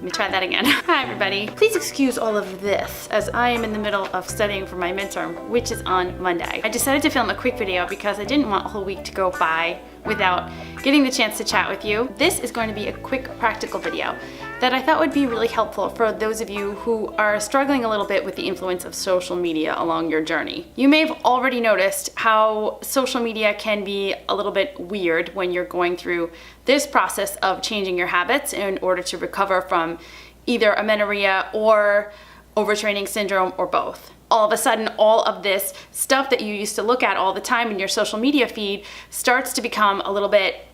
me try that again. Hi everybody. Please excuse all of this as I am in the middle of studying for my midterm, which is on Monday. I decided to film a quick video because I didn't want a whole week to go by without getting the chance to chat with you. This is going to be a quick practical video that I thought would be really helpful for those of you who are struggling a little bit with the influence of social media along your journey. You may have already noticed how social media can be a little bit weird when you're going through this process of changing your habits in order to recover from either amenorrhea or overtraining syndrome or both. All of a sudden, all of this stuff that you used to look at all the time in your social media feed starts to become a little bit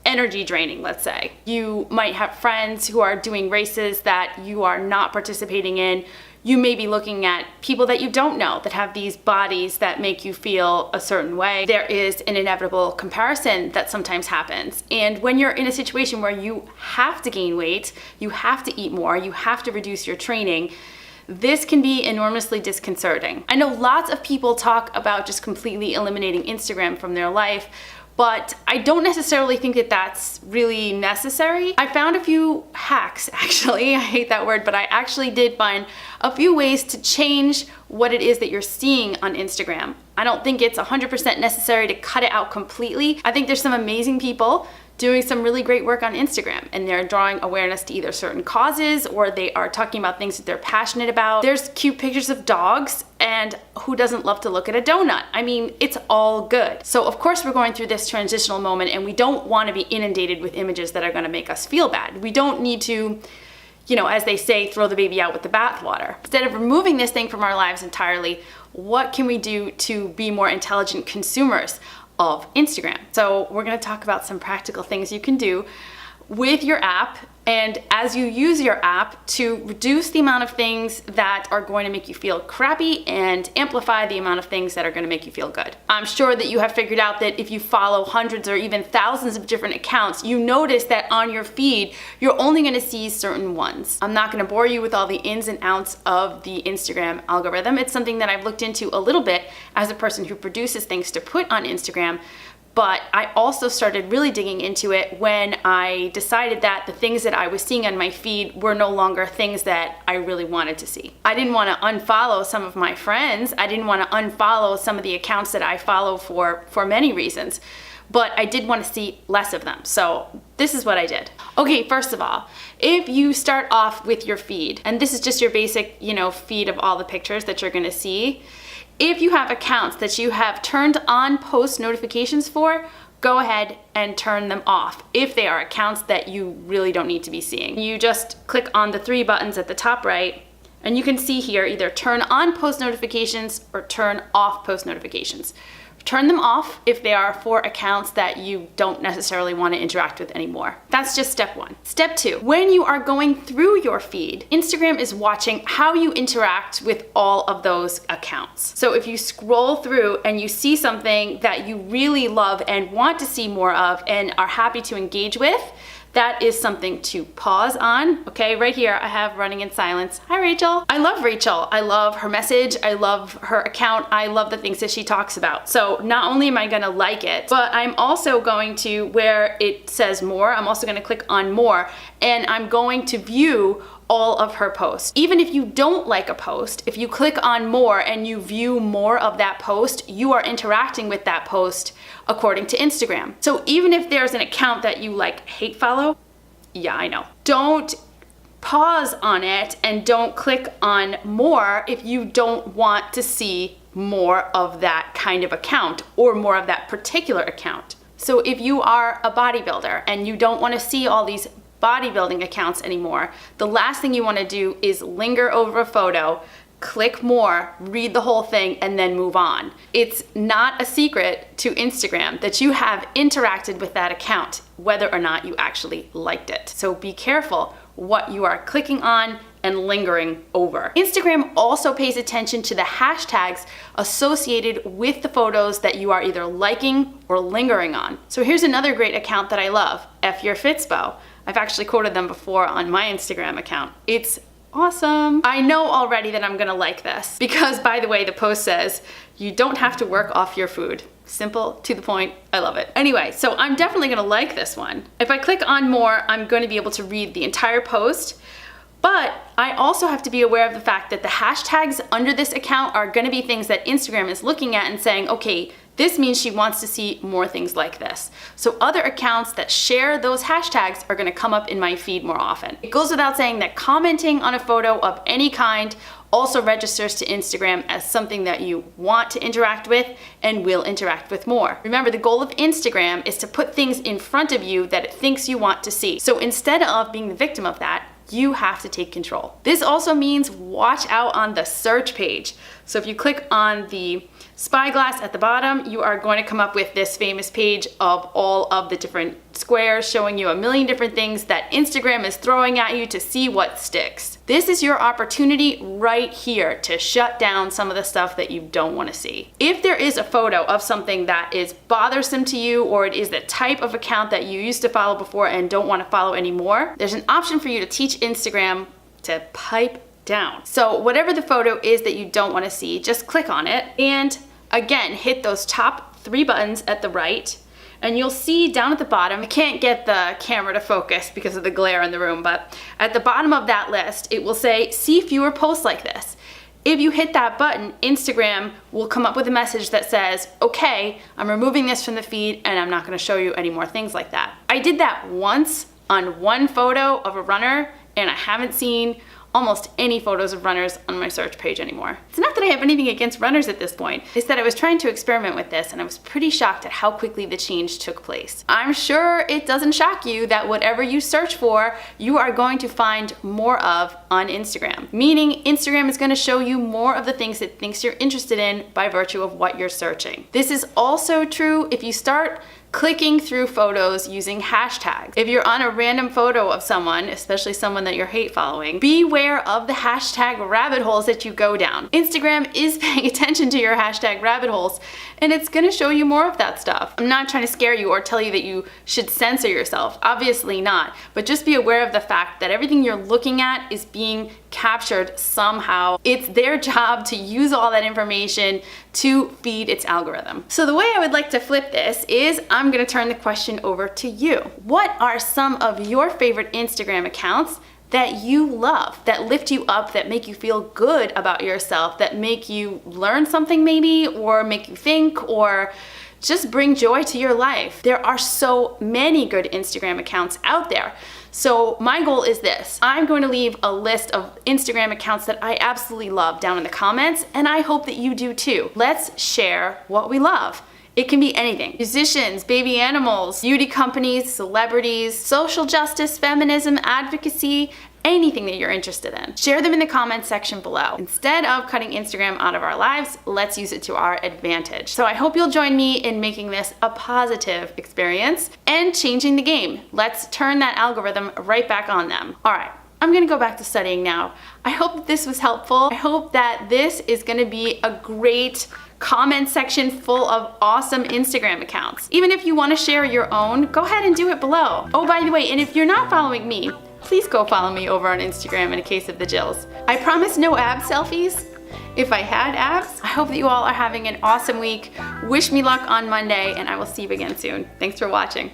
energy draining, let's say. You might have friends who are doing races that you are not participating in. You may be looking at people that you don't know that have these bodies that make you feel a certain way. There is an inevitable comparison that sometimes happens. And when you're in a situation where you have to gain weight, you have to eat more, you have to reduce your training, this can be enormously disconcerting. I know lots of people talk about just completely eliminating Instagram from their life, but I don't necessarily think that that's really necessary. I found a few hacks, actually. I hate that word, but I actually did find a few ways to change what it is that you're seeing on Instagram. I don't think it's 100% necessary to cut it out completely. I think there's some amazing people doing some really great work on Instagram, and they're drawing awareness to either certain causes or they are talking about things that they're passionate about. There's cute pictures of dogs, and who doesn't love to look at a donut? I mean, it's all good. So of course we're going through this transitional moment and we don't want to be inundated with images that are going to make us feel bad. We don't need to, you know, as they say, throw the baby out with the bathwater. Instead of removing this thing from our lives entirely, what can we do to be more intelligent consumers of Instagram? So we're going to talk about some practical things you can do with your app, and as you use your app, to reduce the amount of things that are going to make you feel crappy and amplify the amount of things that are going to make you feel good. I'm sure that you have figured out that if you follow hundreds or even thousands of different accounts, you notice that on your feed, you're only going to see certain ones. I'm not going to bore you with all the ins and outs of the Instagram algorithm. It's something that I've looked into a little bit as a person who produces things to put on Instagram. But I also started really digging into it when I decided that the things that I was seeing on my feed were no longer things that I really wanted to see. I didn't want to unfollow some of my friends. I didn't want to unfollow some of the accounts that I follow for many reasons. But I did want to see less of them. So this is what I did. Okay, first of all, if you start off with your feed, and this is just your basic, feed of all the pictures that you're going to see, if you have accounts that you have turned on post notifications for, go ahead and turn them off if they are accounts that you really don't need to be seeing. You just click on the three buttons at the top right, and you can see here either turn on post notifications or turn off post notifications. Turn them off if they are for accounts that you don't necessarily want to interact with anymore. That's just step one. Step two, when you are going through your feed, Instagram is watching how you interact with all of those accounts. So if you scroll through and you see something that you really love and want to see more of and are happy to engage with, that is something to pause on. Okay, right here I have Running in Silence. Hi Rachel. I love Rachel. I love her message. I love her account. I love the things that she talks about. So not only am I gonna like it, but I'm also going to, where it says more, I'm also gonna click on more, and I'm going to view all of her posts. Even if you don't like a post, if you click on more and you view more of that post, you are interacting with that post according to Instagram. So even if there's an account that you hate follow, yeah, I know. Don't pause on it and don't click on more if you don't want to see more of that kind of account or more of that particular account. So if you are a bodybuilder and you don't want to see all these bodybuilding accounts anymore, the last thing you want to do is linger over a photo, click more, read the whole thing, and then move on. It's not a secret to Instagram that you have interacted with that account, whether or not you actually liked it. So be careful what you are clicking on and lingering over. Instagram also pays attention to the hashtags associated with the photos that you are either liking or lingering on. So here's another great account that I love, F Your Fitspo. I've actually quoted them before on my Instagram account. It's awesome. I know already that I'm gonna like this because, by the way, the post says you don't have to work off your food. Simple, to the point, I love it. Anyway, so I'm definitely gonna like this one. If I click on more, I'm going to be able to read the entire post. But I also have to be aware of the fact that the hashtags under this account are gonna be things that Instagram is looking at and saying, okay, this means she wants to see more things like this. So other accounts that share those hashtags are gonna come up in my feed more often. It goes without saying that commenting on a photo of any kind also registers to Instagram as something that you want to interact with and will interact with more. Remember, the goal of Instagram is to put things in front of you that it thinks you want to see. So instead of being the victim of that, you have to take control. This also means watch out on the search page. So if you click on the spyglass at the bottom, you are going to come up with this famous page of all of the different squares showing you a million different things that Instagram is throwing at you to see what sticks. This is your opportunity right here to shut down some of the stuff that you don't want to see. If there is a photo of something that is bothersome to you, or it is the type of account that you used to follow before and don't want to follow anymore, there's an option for you to teach Instagram to pipe down. So whatever the photo is that you don't want to see, just click on it and again, hit those top 3 buttons at the right, and you'll see down at the bottom, I can't get the camera to focus because of the glare in the room, but at the bottom of that list, it will say, see fewer posts like this. If you hit that button, Instagram will come up with a message that says, okay, I'm removing this from the feed and I'm not gonna show you any more things like that. I did that once on one photo of a runner, and I haven't seen almost any photos of runners on my search page anymore. It's not that I have anything against runners at this point. It's that I was trying to experiment with this and I was pretty shocked at how quickly the change took place. I'm sure it doesn't shock you that whatever you search for, you are going to find more of on Instagram. Meaning Instagram is going to show you more of the things it thinks you're interested in by virtue of what you're searching. This is also true if you start clicking through photos using hashtags. If you're on a random photo of someone, especially someone that you're hate following, beware of the hashtag rabbit holes that you go down. Instagram is paying attention to your hashtag rabbit holes, and it's gonna show you more of that stuff. I'm not trying to scare you or tell you that you should censor yourself, obviously not, but just be aware of the fact that everything you're looking at is being captured somehow. It's their job to use all that information to feed its algorithm. So the way I would like to flip this is I'm gonna turn the question over to you. What are some of your favorite Instagram accounts that you love, that lift you up, that make you feel good about yourself, that make you learn something maybe, or make you think, or just bring joy to your life? There are so many good Instagram accounts out there. So my goal is this. I'm going to leave a list of Instagram accounts that I absolutely love down in the comments, and I hope that you do too. Let's share what we love. It can be anything. Musicians, baby animals, beauty companies, celebrities, social justice, feminism, advocacy, anything that you're interested in. Share them in the comments section below. Instead of cutting Instagram out of our lives, let's use it to our advantage. So I hope you'll join me in making this a positive experience and changing the game. Let's turn that algorithm right back on them. All right. I'm gonna go back to studying now. I hope that this was helpful. I hope that this is gonna be a great comment section full of awesome Instagram accounts. Even if you wanna share your own, go ahead and do it below. Oh, by the way, and if you're not following me, please go follow me over on Instagram in a case of the Jills. I promise no ab selfies. If I had abs, I hope that you all are having an awesome week. Wish me luck on Monday, and I will see you again soon. Thanks for watching.